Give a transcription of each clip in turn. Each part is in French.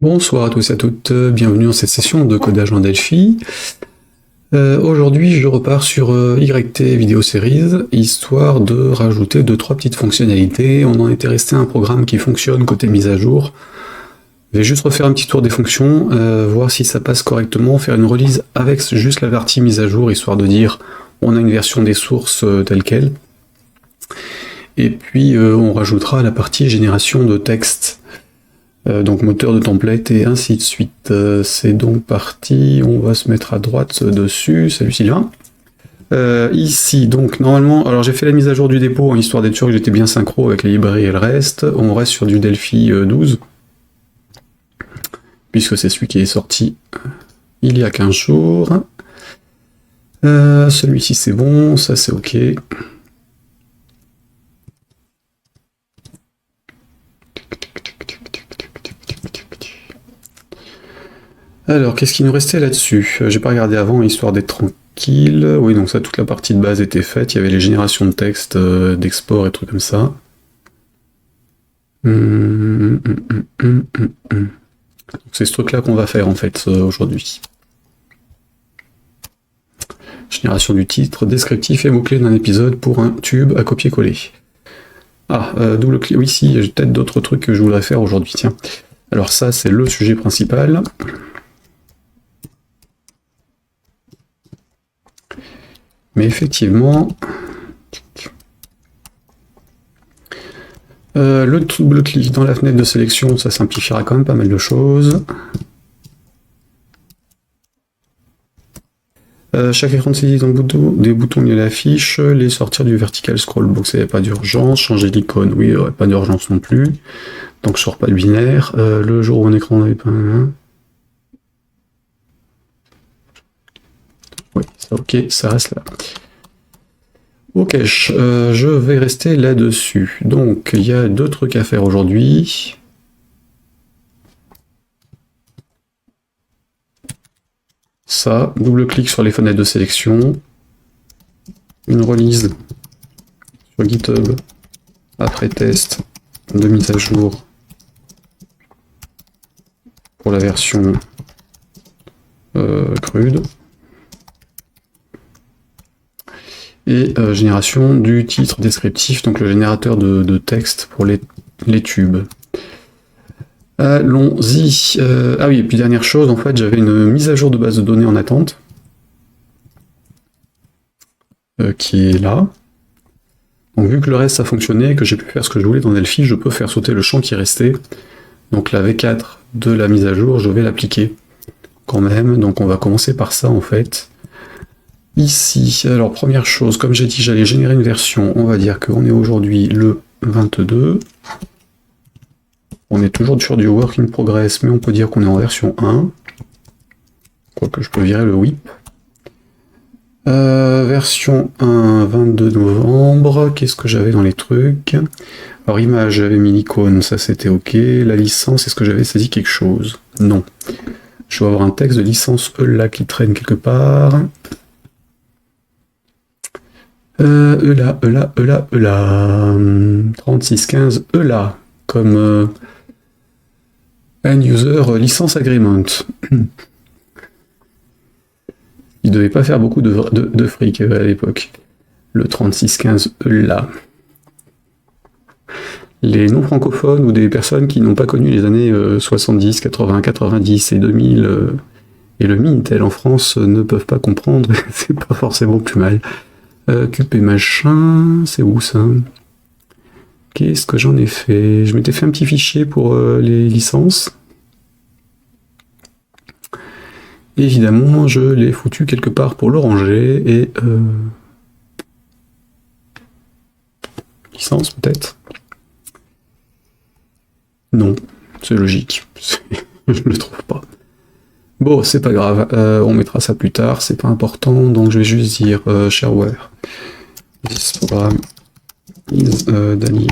Bonsoir à tous et à toutes, bienvenue dans cette session de codage en Delphi. Aujourd'hui je repars sur YT Video Series, histoire de rajouter 2-3 petites fonctionnalités. On en était resté à un programme qui fonctionne côté mise à jour. Je vais juste refaire un petit tour des fonctions, voir si ça passe correctement, faire une release avec juste la partie mise à jour, histoire de dire on a une version des sources telle quelle. Et puis on rajoutera la partie génération de texte. Donc moteur de template et ainsi de suite. C'est donc parti, on va se mettre à droite dessus. Salut Sylvain. Ici, donc normalement, alors j'ai fait la mise à jour du dépôt en histoire d'être sûr que j'étais bien synchro avec les librairies et le reste. On reste sur du Delphi 12, puisque c'est celui qui est sorti il y a 15 jours. Celui-ci c'est bon, ça c'est ok. Alors, qu'est-ce qui nous restait là-dessus? J'ai pas regardé avant, histoire d'être tranquille. Oui, donc ça, toute la partie de base était faite. Il y avait les générations de texte, d'export et trucs comme ça. Donc c'est ce truc-là qu'on va faire, en fait, aujourd'hui. Génération du titre, descriptif et mots-clés d'un épisode pour un tube à copier-coller. Ah, double clic. Oui, si, j'ai peut-être d'autres trucs que je voudrais faire aujourd'hui, tiens. Alors ça, c'est le sujet principal. Mais effectivement, le double clic dans la fenêtre de sélection, ça simplifiera quand même pas mal de choses. Chaque écran de saisie dans des boutons liés à l'affiche, les sortir du vertical scroll box, il n'y a pas d'urgence. Changer l'icône, oui, il n'y aurait pas d'urgence non plus. Donc je sors pas le binaire. Le jour où un écran n'avait pas un. Oui, ça ok, ça reste là. Ok, je vais rester là-dessus. Donc, il y a deux trucs à faire aujourd'hui. Ça, double-clic sur les fenêtres de sélection. Une release sur GitHub après test de mise à jour pour la version crude. Et génération du titre descriptif, donc le générateur de texte pour les tubes. Allons-y. Ah oui, et puis dernière chose, en fait, j'avais une mise à jour de base de données en attente, qui est là. Donc vu que le reste a fonctionné, que j'ai pu faire ce que je voulais dans Delphi, je peux faire sauter le champ qui restait. Donc la V4 de la mise à jour, je vais l'appliquer quand même. Donc on va commencer par ça, en fait. Ici, alors première chose, comme j'ai dit, j'allais générer une version. On va dire qu'on est aujourd'hui le 22. On est toujours sur du work in progress, mais on peut dire qu'on est en version 1. Quoique je peux virer le whip. Version 1, 22 novembre. Qu'est-ce que j'avais dans les trucs? Alors image, j'avais mis l'icône, ça c'était ok. La licence, est-ce que j'avais saisi quelque chose? Non. Je dois avoir un texte de licence là qui traîne quelque part. Là, 3615 là, comme end user license agreement. Il devait pas faire beaucoup de fric à l'époque. Le 3615 là. Les non-francophones ou des personnes qui n'ont pas connu les années 70, 80, 90 et 2000 et le Minitel en France ne peuvent pas comprendre, c'est pas forcément plus mal. QP machin, c'est où ça? Qu'est-ce que j'en ai fait? Je m'étais fait un petit fichier pour les licences. Évidemment, je l'ai foutu quelque part pour le ranger et... licence peut-être? Non, c'est logique. Je ne le trouve pas. Bon, c'est pas grave, on mettra ça plus tard, c'est pas important, donc je vais juste dire shareware. This program is Dali.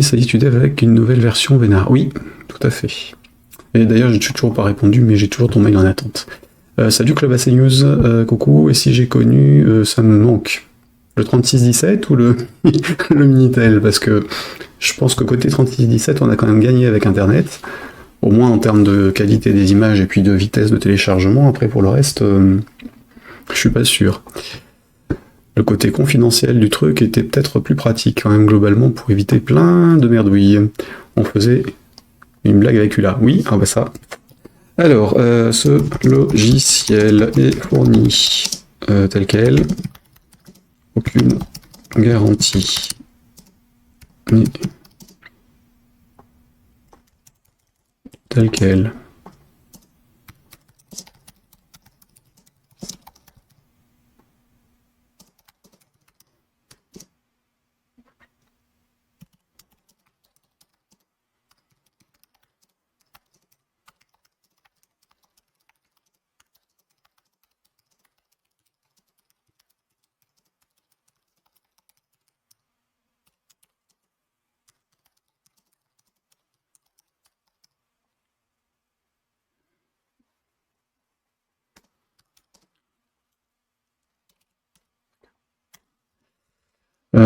Ça dit tu dev avec une nouvelle version Vénard. Oui, tout à fait. Et d'ailleurs, je ne suis toujours pas répondu, mais j'ai toujours ton mail en attente. Salut Club AC News, coucou, et si j'ai connu, ça me manque. Le 3617 ou le Minitel? Parce que je pense que côté 3617, on a quand même gagné avec Internet, au moins en termes de qualité des images et puis de vitesse de téléchargement. Après, pour le reste, je suis pas sûr. Le côté confidentiel du truc était peut-être plus pratique quand même globalement pour éviter plein de merdouilles. On faisait une blague avec ULA. Oui, ah bah ça. Alors, ce logiciel est fourni tel quel. Aucune garantie. Mais tel quel.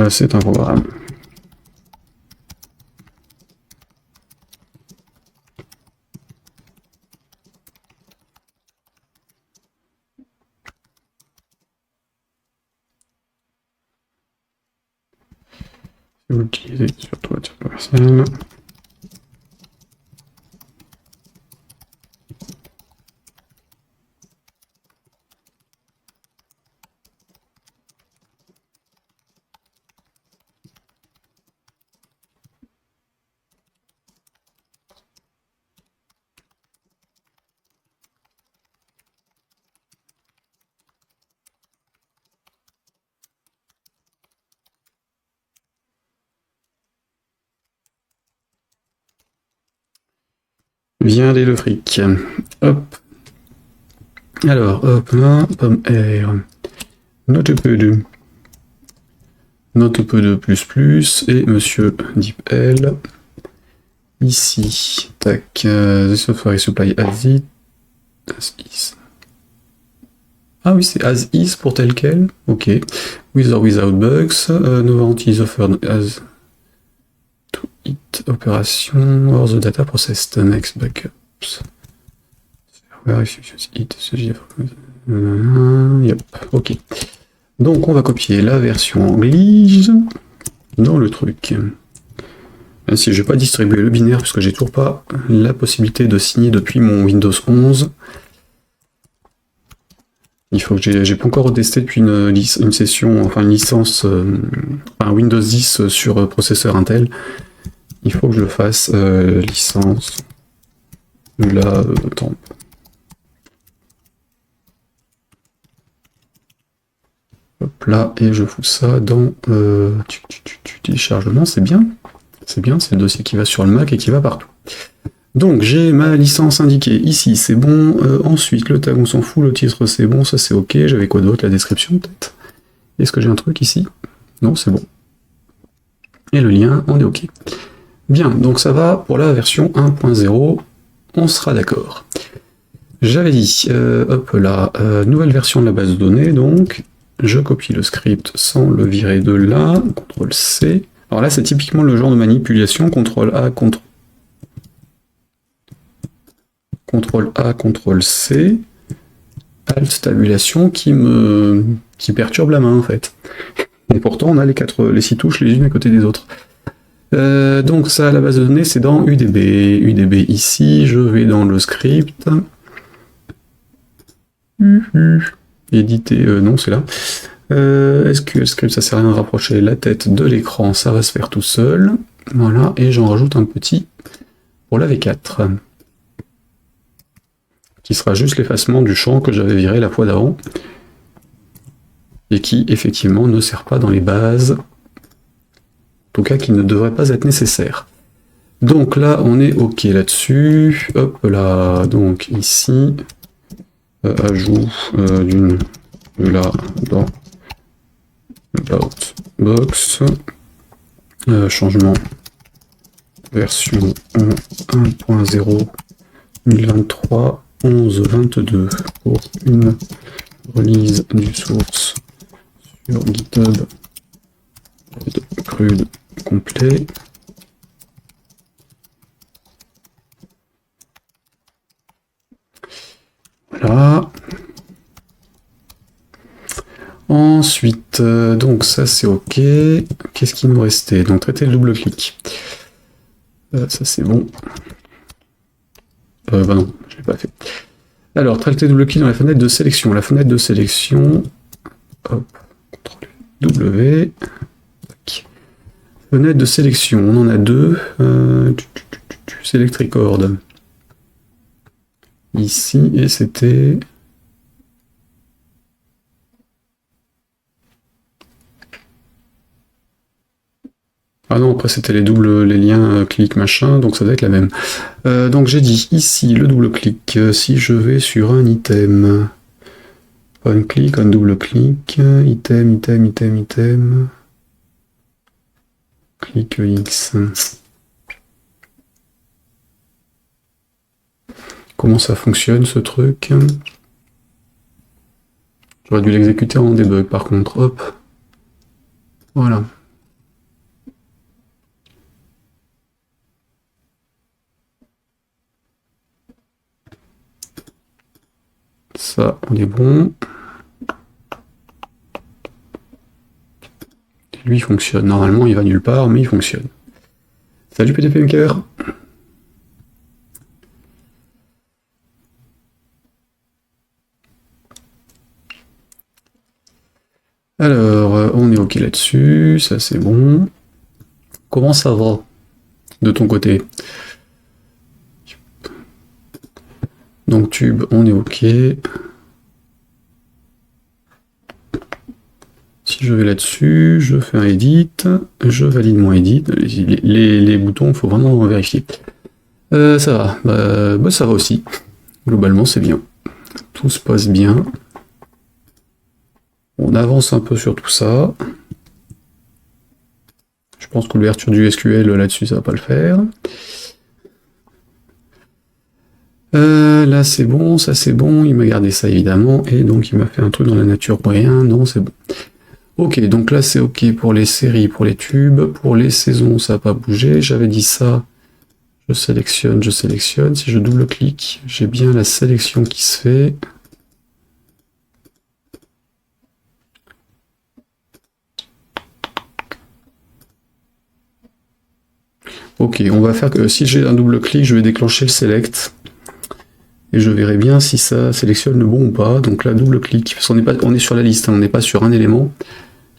C'est un programme. Si vous l'utilisez sur toiture commerciale. Viens les le fric. Hop. Alors, hop là, pomme R. Note peu de. Note peu de plus et monsieur DeepL. Ici, tac, the software is supply as it, as is. Ah oui, c'est as is pour tel quel, ok. With or without bugs, no warranty is offered as to it operation or the data processed next backups. Where if you use it, yep, ok. Donc on va copier la version anglaise dans le truc. Même si je vais pas distribuer le binaire puisque j'ai toujours pas la possibilité de signer depuis mon Windows 11. Il faut que j'ai pas encore testé depuis une session, enfin une licence, enfin Windows 10 sur processeur Intel. Il faut que je le fasse licence la temp. Hop là, et je fous ça dans téléchargement, c'est bien. C'est bien, c'est le dossier qui va sur le Mac et qui va partout. Donc j'ai ma licence indiquée ici, c'est bon. Ensuite, le tag, on s'en fout, le titre, c'est bon, ça c'est ok. J'avais quoi d'autre? La description peut-être? Est-ce que j'ai un truc ici? Non, c'est bon. Et le lien, on est ok. Bien, donc ça va pour la version 1.0, on sera d'accord. J'avais dit, hop là, nouvelle version de la base de données, donc je copie le script sans le virer de là, CTRL-C. Alors là, c'est typiquement le genre de manipulation, CTRL-A, CTRL-A, CTRL-C, Alt tabulation qui perturbe la main en fait. Et pourtant, on a les 6 touches les unes à côté des autres. Donc ça, la base de données, c'est dans UDB. UDB ici, je vais dans le script. Éditer, non, c'est là. SQL script, ça sert à rien de rapprocher la tête de l'écran, ça va se faire tout seul. Voilà, et j'en rajoute un petit pour la V4. Qui sera juste l'effacement du champ que j'avais viré la fois d'avant. Et qui, effectivement, ne sert pas dans les bases. En tout cas, qui ne devrait pas être nécessaire. Donc là, on est OK là-dessus. Hop là, donc ici, ajout d'une là dans Box, changement version 1.0 2023 11 22 pour une release du source sur GitHub CRUD complet. Voilà. Ensuite, donc ça c'est ok. Qu'est-ce qui nous restait? Donc traiter le double-clic. Ça c'est bon. Bah non, je l'ai pas fait. Alors, traiter double-clic dans la fenêtre de sélection. La fenêtre de sélection. Hop, CTRL W. Tac. Fenêtre de sélection, on en a deux. Select Record. Ici, et c'était. Ah non, après c'était les liens clic machin, donc ça doit être la même. Donc j'ai dit ici le double-clic, si je vais sur un item, un clic, un double-clic, item, clic X. Comment ça fonctionne ce truc? J'aurais dû l'exécuter en debug par contre, hop. Voilà. Ça, on est bon. Lui, il fonctionne. Normalement, il va nulle part, mais il fonctionne. Salut PDP Maker. Alors, on est ok là-dessus, ça c'est bon. Comment ça va de ton côté? Donc tube, on est ok. Si je vais là-dessus, je fais un edit, je valide mon edit. Les boutons, il faut vraiment vérifier. Ça va, bah, ça va aussi. Globalement, c'est bien. Tout se passe bien. On avance un peu sur tout ça. Je pense que l'ouverture du SQL là-dessus, ça va pas le faire. Là c'est bon, ça c'est bon, il m'a gardé ça évidemment, et donc il m'a fait un truc dans la nature pour rien, non c'est bon. Ok, donc là c'est ok pour les séries, pour les tubes, pour les saisons ça n'a pas bougé, j'avais dit ça, je sélectionne, si je double-clique, j'ai bien la sélection qui se fait. Ok, on va faire que si j'ai un double-clic, je vais déclencher le select. Et je verrai bien si ça sélectionne le bon ou pas. Donc là, double-clic, parce qu'on est sur la liste, hein, on n'est pas sur un élément.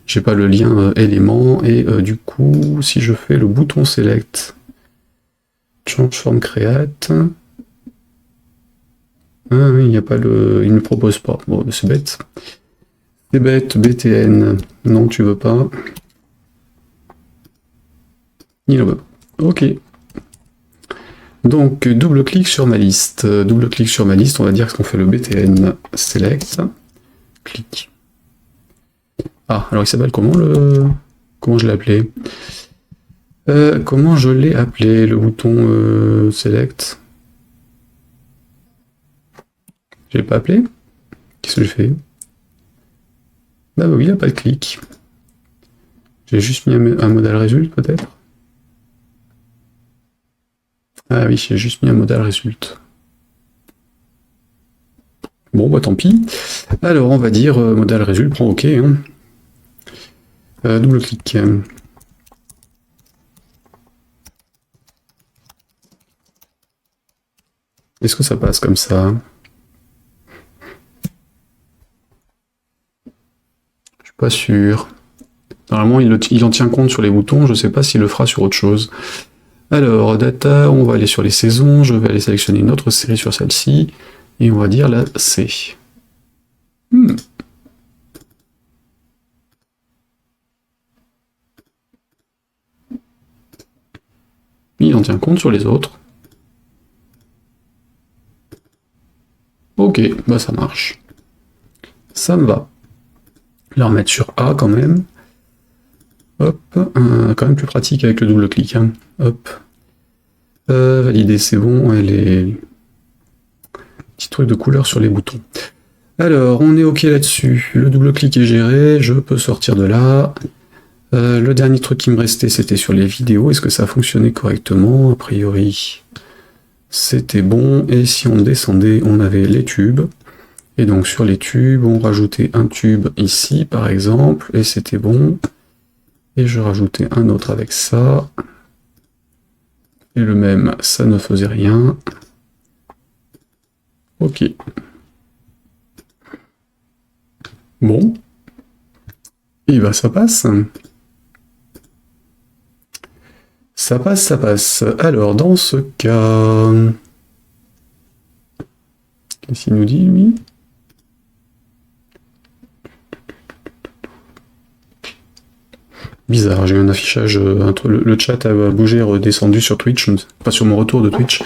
J'ai pas le lien élément, et du coup, si je fais le bouton select, change form create, ah oui, il n'y a pas le. Il ne me propose pas. Bon, c'est bête. C'est bête, BTN. Non, tu veux pas. Il en veut pas. Ok. Donc, double-clic sur ma liste. Double-clic sur ma liste, on va dire qu'on fait le BTN select. Clic. Ah, alors il s'appelle comment le... Comment je l'ai appelé? Comment je l'ai appelé, le bouton select? Je l'ai pas appelé? Qu'est-ce que j'ai fait? Bah oui, il n'a pas de clic. J'ai juste mis un modal result peut-être? Ah oui, j'ai juste mis un modal result. Bon, bah tant pis. Alors, on va dire modal result prend OK. Hein. Double-clic. Est-ce que ça passe comme ça? Je suis pas sûr. Normalement, il en tient compte sur les boutons. Je sais pas s'il le fera sur autre chose. Alors, data, on va aller sur les saisons. Je vais aller sélectionner une autre série sur celle-ci. Et on va dire la C. Il en tient compte sur les autres. Ok, bah ça marche. Ça me va. La remettre sur A quand même. Hop, quand même plus pratique avec le double-clic. Hein. Hop. Valider, c'est bon. Elle est... petit truc de couleur sur les boutons. Alors, on est OK là-dessus. Le double-clic est géré, je peux sortir de là. Le dernier truc qui me restait, c'était sur les vidéos. Est-ce que ça a fonctionné correctement? A priori, c'était bon. Et si on descendait, on avait les tubes. Et donc sur les tubes, on rajoutait un tube ici, par exemple, et c'était bon. Et je rajoutais un autre avec ça. Et le même, ça ne faisait rien. OK. Bon. Et bah ça passe. Ça passe, ça passe. Alors, dans ce cas... Qu'est-ce qu'il nous dit, lui? Bizarre, j'ai eu un affichage... le chat a bougé, redescendu sur Twitch, pas sur mon retour de Twitch.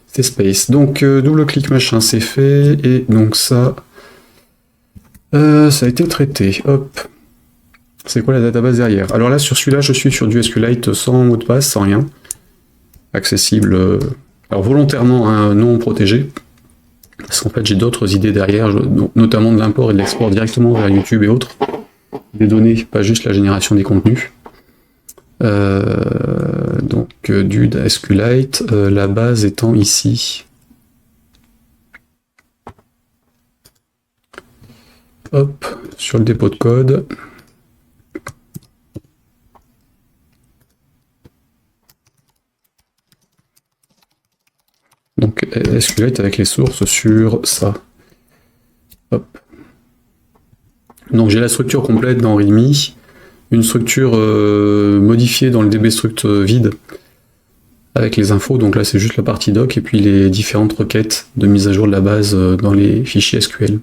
C'est Space. Donc, double-clic machin, c'est fait. Et donc ça... ça a été traité. Hop. C'est quoi la database derrière? Alors là, sur celui-là, je suis sur du SQLite sans mot de passe, sans rien. Accessible, alors volontairement non protégé. Parce qu'en fait, j'ai d'autres idées derrière, notamment de l'import et de l'export directement vers YouTube et autres. Des données, pas juste la génération des contenus. Donc, du SQLite, la base étant ici. Hop, sur le dépôt de code. Donc SQLite avec les sources sur ça. Hop. Donc j'ai la structure complète dans README, une structure modifiée dans le dbstruct vide avec les infos, donc là c'est juste la partie doc, et puis les différentes requêtes de mise à jour de la base dans les fichiers SQL.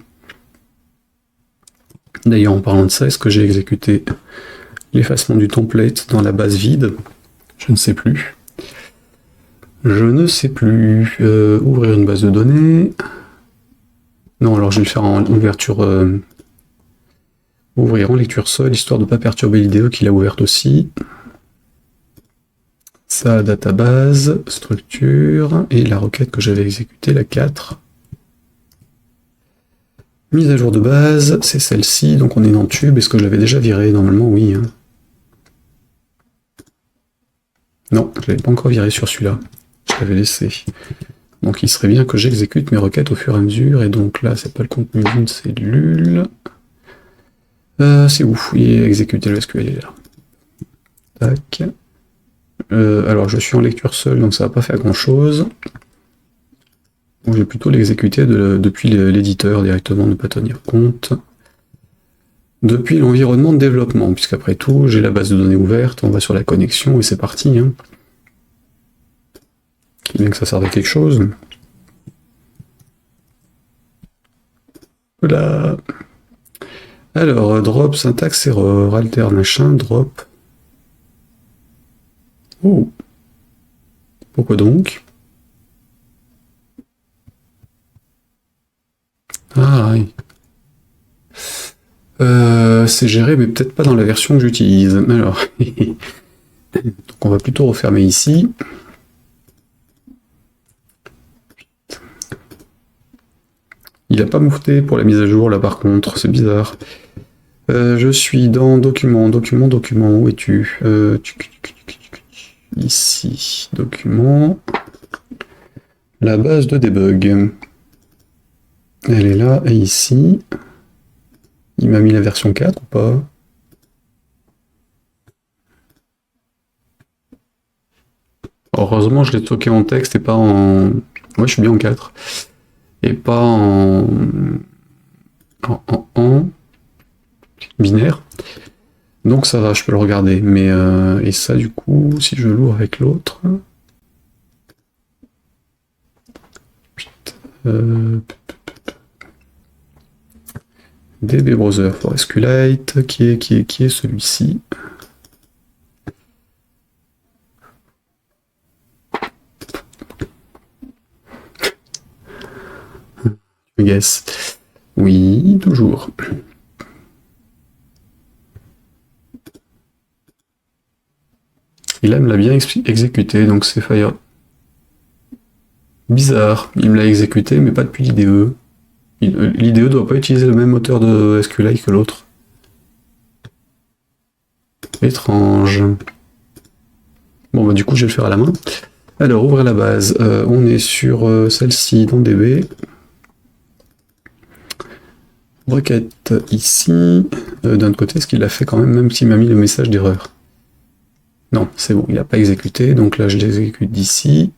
D'ailleurs en parlant de ça, est-ce que j'ai exécuté l'effacement du template dans la base vide? Je ne sais plus. Je ne sais plus. Ouvrir une base de données. Non, alors je vais le faire en ouverture. Ouvrir en lecture seule, histoire de ne pas perturber l'IDE qui l'a ouverte aussi. Ça, database, structure, et la requête que j'avais exécutée, la 4. Mise à jour de base, c'est celle-ci, donc on est dans tube. Est-ce que je l'avais déjà viré? Normalement, oui. Hein. Non, je ne l'avais pas encore viré sur celui-là. Je l'avais laissé. Donc il serait bien que j'exécute mes requêtes au fur et à mesure, et donc là c'est pas le contenu d'une cellule. C'est où? Il est exécuté, le SQL est là. Tac. Alors je suis en lecture seule, donc ça va pas faire grand chose. Donc je vais plutôt l'exécuter depuis l'éditeur directement, ne pas tenir compte. Depuis l'environnement de développement, puisqu'après tout, j'ai la base de données ouverte, on va sur la connexion et c'est parti. Hein. Bien que ça serve à quelque chose. Voilà. Alors, drop, syntaxe, erreur, alter, machin, drop. Oh. Pourquoi donc? Ah, oui. C'est géré, mais peut-être pas dans la version que j'utilise. Alors, donc on va plutôt refermer ici. Il n'a pas moufté pour la mise à jour là par contre, c'est bizarre. Je suis dans document, où es-tu? Ici, document. La base de debug. Elle est là et ici. Il m'a mis la version 4 ou pas? Heureusement, je l'ai stocké en texte et pas en... Ouais, je suis bien en 4. Et pas en binaire. Donc ça va, je peux le regarder. Mais et ça, du coup, si je l'ouvre avec l'autre... DB Browser for SQLite, qui est celui-ci. Guess. Oui, toujours. Il me l'a bien exécuté, donc c'est Fire. Bizarre, il me l'a exécuté, mais pas depuis l'IDE. L'IDE doit pas utiliser le même moteur de SQLite que l'autre. Étrange. Bon, bah du coup, je vais le faire à la main. Alors, ouvrir la base. On est sur celle-ci dans DB. Requête ici. D'un autre côté, est-ce qu'il l'a fait quand même, même s'il m'a mis le message d'erreur? Non, c'est bon, il n'a pas exécuté. Donc là, je l'exécute d'ici.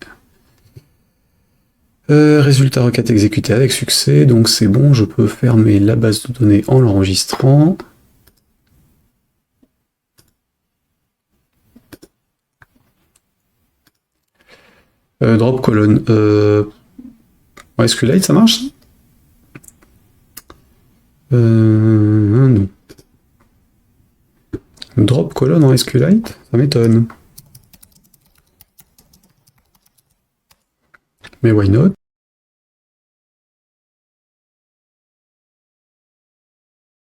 Résultat requête exécuté avec succès, donc c'est bon, je peux fermer la base de données en l'enregistrant. Drop colonne. En SQLite, ça marche? Non. Drop colonne en SQLite, ça m'étonne. Mais why not?